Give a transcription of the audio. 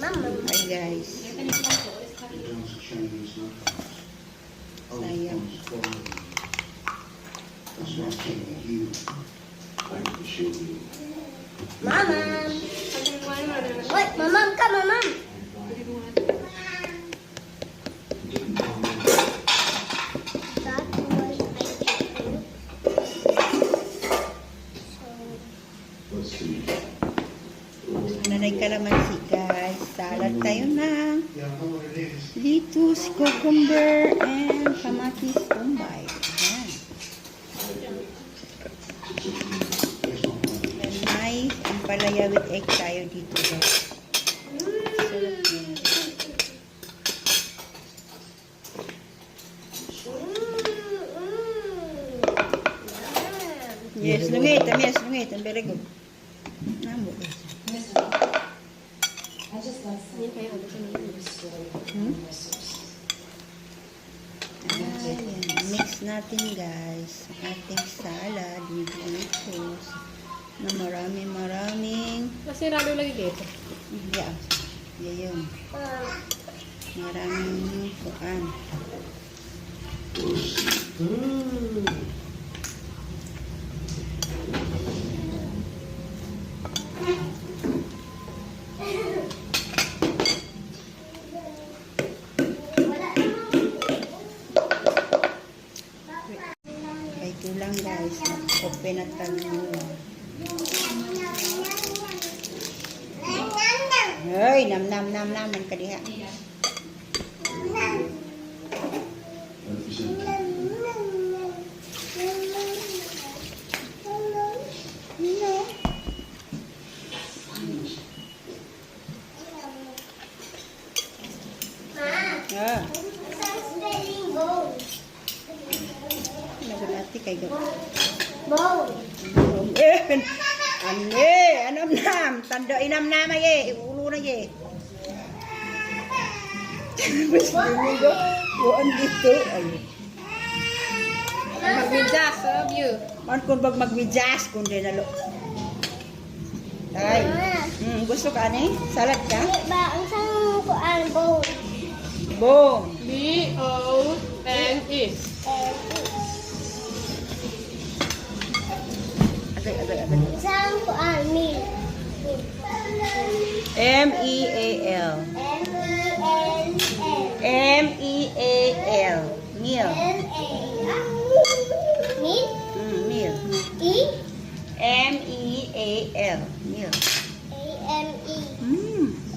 Hi guys. Sayang. Mamam. Wait, mamam, come, mamam. Nanay kalamansi guys. Salad tayo ng lettuce, cucumber, and kamatis bombay. Ayan. And may ampalaya with egg tayo dito guys. Sarap yan. Yes, lungitan. Yes, lungitan. Very good. Namo. Ayan. Mix natin guys ang ating salad with lettuce na maraming Masirado lagi dito. yeah. Yun. Maraming kuan. Ito lang guys, open at tayo. Ay, nam man ka diha. Ah. Nagulati kay go. Anam, tanda inam ye, ulo na ye. Gusto mo go? Buwan dito. Ay. Mag-adjust, love you. Man kung bag mag-adjust kung di nalo. Ay. Gusto ka ni? Salad ka? Ba, ang sang kuan bowl. Boom. B-O-N-E. Agad. Sang kuan meal. M-E-A-L. M-E-A-L. Meal. Meal. Meal. E. M-E-A-L.